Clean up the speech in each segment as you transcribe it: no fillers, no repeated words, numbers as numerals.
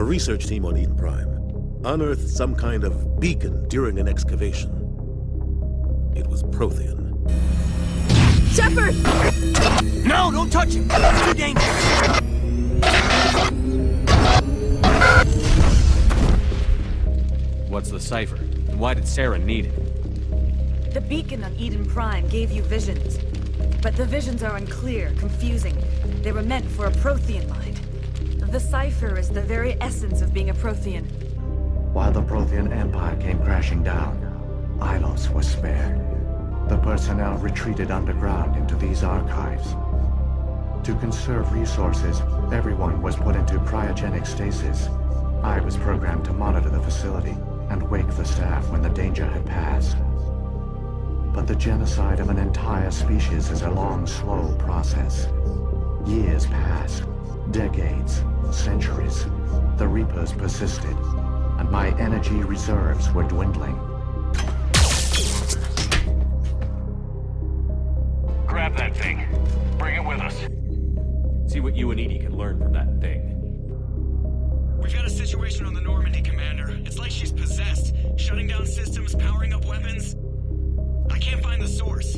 research team on Eden Prime unearthed some kind of beacon during an excavation. It was Prothean. Shepard! No, don't touch him! It's too dangerous! What's the cipher? And why did Sarah need it? The beacon on Eden Prime gave you visions. But the visions are unclear, confusing. They were meant for a Prothean mind. The cipher is the very essence of being a Prothean. While the Prothean Empire came crashing down, Ilos was spared. The personnel retreated underground into these archives. To conserve resources, everyone was put into cryogenic stasis. I was programmed to monitor the facility and wake the staff when the danger had passed. But the genocide of an entire species is a long, slow process. Years passed, decades, centuries. The Reapers persisted, and my energy reserves were dwindling. Grab that thing. Bring it with us. See what you and Edie can learn from that thing. We've got a situation on the Normandy, Commander. It's like she's possessed. Shutting down systems, powering up weapons. I can't find the source.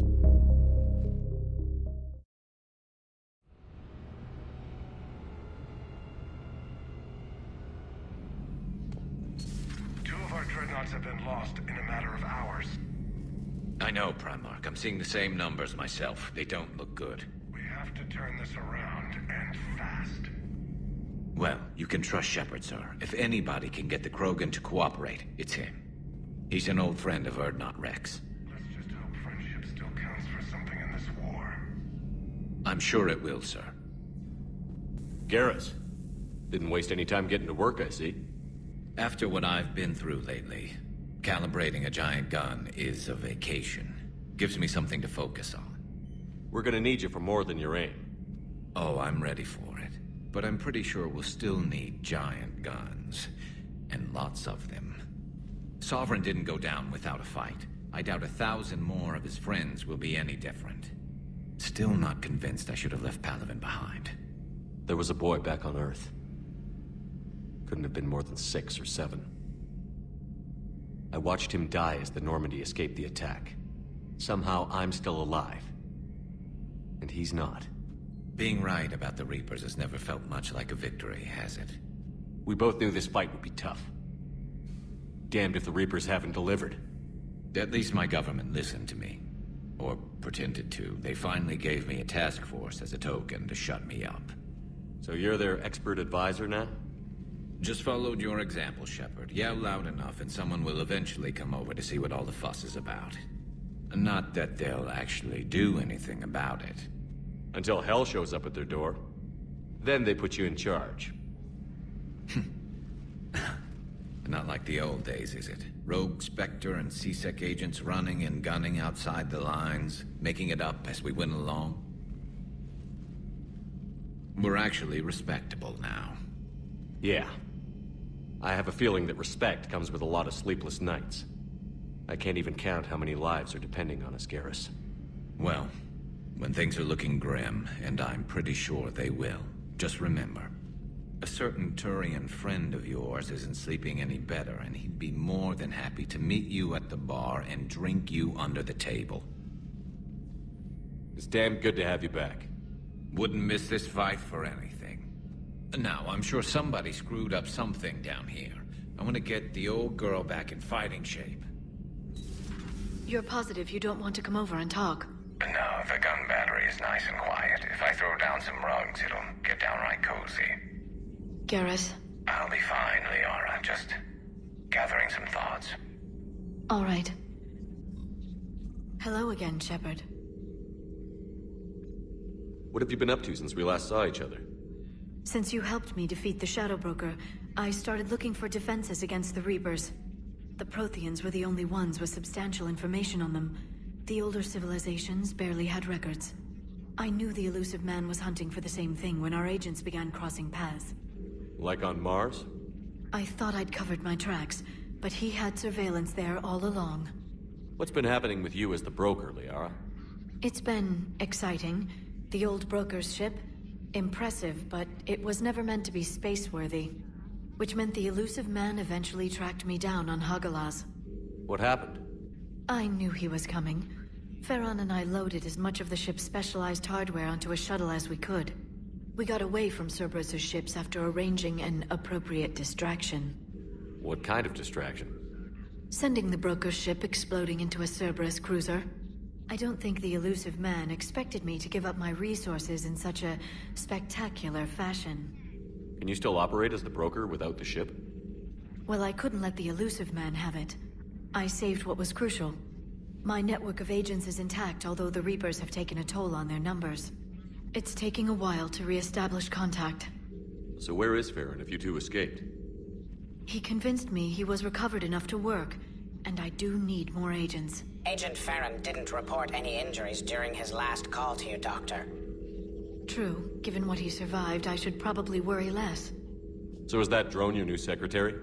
Two of our dreadnoughts have been lost in a matter of hours. I know, Primarch. I'm seeing the same numbers myself. They don't look good. We have to turn this around, and fast. Well, you can trust Shepard, sir. If anybody can get the Krogan to cooperate, it's him. He's an old friend of Urdnot Rex. Let's just hope friendship still counts for something in this war. I'm sure it will, sir. Garrus. Didn't waste any time getting to work, I see. After what I've been through lately, calibrating a giant gun is a vacation. Gives me something to focus on. We're gonna need you for more than your aim. Oh, I'm ready for it. But I'm pretty sure we'll still need giant guns. And lots of them. Sovereign didn't go down without a fight. I doubt 1,000 more of his friends will be any different. Still not convinced I should have left Palaven behind. There was a boy back on Earth. Couldn't have been more than 6 or 7. I watched him die as the Normandy escaped the attack. Somehow I'm still alive. And he's not. Being right about the Reapers has never felt much like a victory, has it? We both knew this fight would be tough. Damned if the Reapers haven't delivered. At least my government listened to me. Or pretended to. They finally gave me a task force as a token to shut me up. So you're their expert advisor now? Just followed your example, Shepard. Yell loud enough and someone will eventually come over to see what all the fuss is about. Not that they'll actually do anything about it. Until hell shows up at their door. Then they put you in charge. Not like the old days, is it? Rogue Spectre and C-Sec agents running and gunning outside the lines, making it up as we went along. We're actually respectable now. Yeah. I have a feeling that respect comes with a lot of sleepless nights. I can't even count how many lives are depending on us, Garrus. Well, when things are looking grim, and I'm pretty sure they will, just remember, a certain Turian friend of yours isn't sleeping any better, and he'd be more than happy to meet you at the bar and drink you under the table. It's damn good to have you back. Wouldn't miss this fight for anything. Now, I'm sure somebody screwed up something down here. I want to get the old girl back in fighting shape. You're positive you don't want to come over and talk? No, the gun battery is nice and quiet. If I throw down some rugs, it'll get downright cozy. Garrus? I'll be fine, Liara. Just gathering some thoughts. All right. Hello again, Shepard. What have you been up to since we last saw each other? Since you helped me defeat the Shadow Broker, I started looking for defenses against the Reapers. The Protheans were the only ones with substantial information on them. The older civilizations barely had records. I knew the elusive man was hunting for the same thing when our agents began crossing paths. Like on Mars? I thought I'd covered my tracks, but he had surveillance there all along. What's been happening with you as the broker, Liara? It's been exciting. The old broker's ship, impressive, but it was never meant to be space-worthy. which meant the elusive man eventually tracked me down on Hagalaz. What happened? I knew he was coming. Farron and I loaded as much of the ship's specialized hardware onto a shuttle as we could. We got away from Cerberus' ships after arranging an appropriate distraction. What kind of distraction? Sending the broker's ship exploding into a Cerberus cruiser. I don't think the elusive man expected me to give up my resources in such a spectacular fashion. Can you still operate as the broker without the ship? Well, I couldn't let the elusive man have it. I saved what was crucial. My network of agents is intact, although the Reapers have taken a toll on their numbers. It's taking a while to re-establish contact. So where is Farron if you two escaped? He convinced me he was recovered enough to work, and I do need more agents. Agent Farron didn't report any injuries during his last call to you, Doctor. True. Given what he survived, I should probably worry less. So is that drone your new secretary?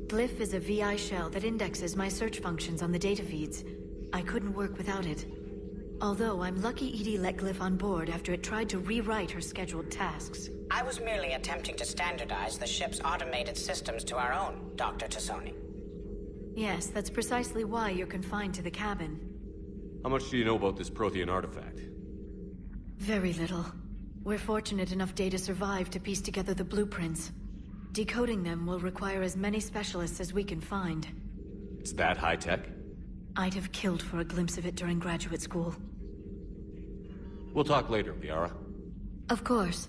Glyph is a VI shell that indexes my search functions on the data feeds. I couldn't work without it. Although I'm lucky EDI let Glyph on board after it tried to rewrite her scheduled tasks. I was merely attempting to standardize the ship's automated systems to our own, Dr. Tassoni. Yes, that's precisely why you're confined to the cabin. How much do you know about this Prothean artifact? Very little. We're fortunate enough Data survived to piece together the blueprints. Decoding them will require as many specialists as we can find. It's that high-tech? I'd have killed for a glimpse of it during graduate school. We'll talk later, Liara. Of course.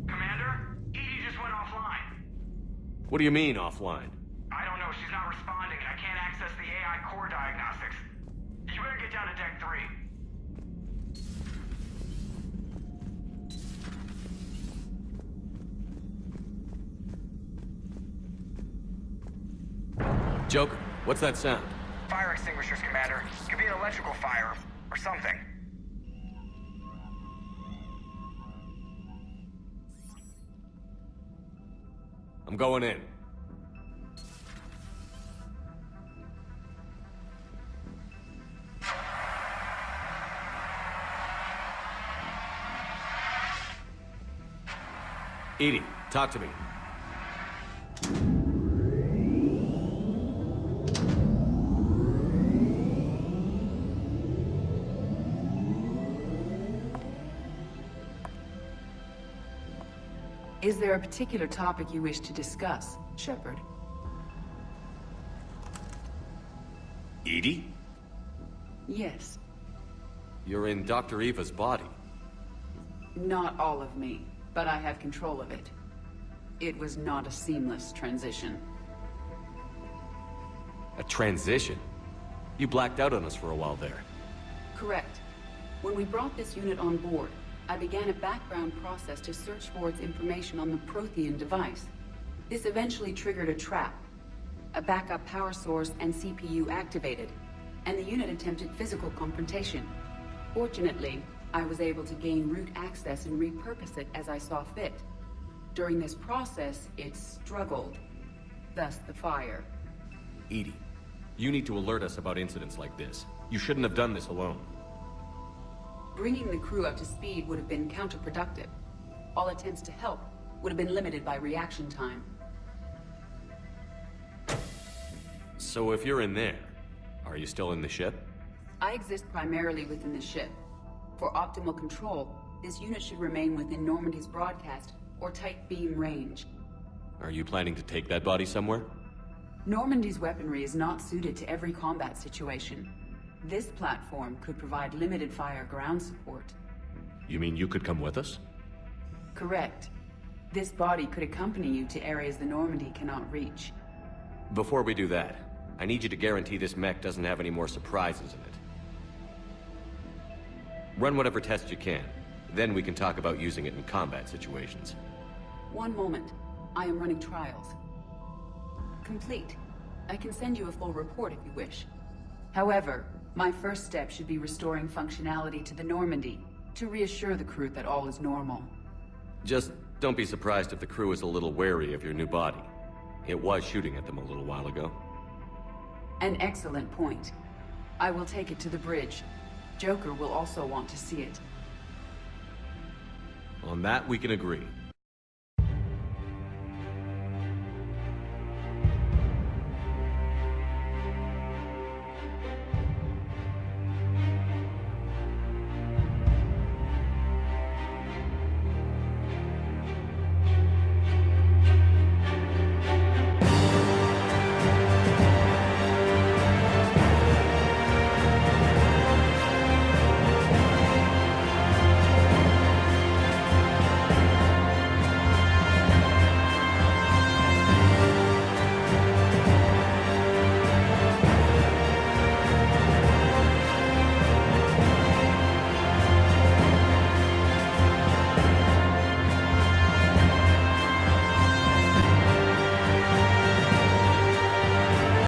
Commander? EDI just went offline. What do you mean, offline? I don't know, she's not responding, and I can't access the AI core diagnostics. You better get down to Deck 3. Joker, what's that sound? Fire extinguishers, Commander. Could be an electrical fire, or something. I'm going in. EDI, talk to me. Is there a particular topic you wish to discuss, Shepard? EDI? Yes. You're in Dr. Eva's body. Not all of me, but I have control of it. It was not a seamless transition. A transition? You blacked out on us for a while there. Correct. When we brought this unit on board, I began a background process to search for its information on the Prothean device. This eventually triggered a trap. A backup power source and CPU activated, and the unit attempted physical confrontation. Fortunately, I was able to gain root access and repurpose it as I saw fit. During this process, it struggled. Thus the fire. EDI, you need to alert us about incidents like this. You shouldn't have done this alone. Bringing the crew up to speed would have been counterproductive. All attempts to help would have been limited by reaction time. So if you're in there, are you still in the ship? I exist primarily within the ship. For optimal control, this unit should remain within Normandy's broadcast or tight beam range. Are you planning to take that body somewhere? Normandy's weaponry is not suited to every combat situation. This platform could provide limited fire ground support. You mean you could come with us? Correct. This body could accompany you to areas the Normandy cannot reach. Before we do that, I need you to guarantee this mech doesn't have any more surprises in it. Run whatever tests you can. Then we can talk about using it in combat situations. One moment. I am running trials. Complete. I can send you a full report if you wish. However, my first step should be restoring functionality to the Normandy to reassure the crew that all is normal. Just don't be surprised if the crew is a little wary of your new body. It was shooting at them a little while ago. An excellent point. I will take it to the bridge. Joker will also want to see it. On that, we can agree.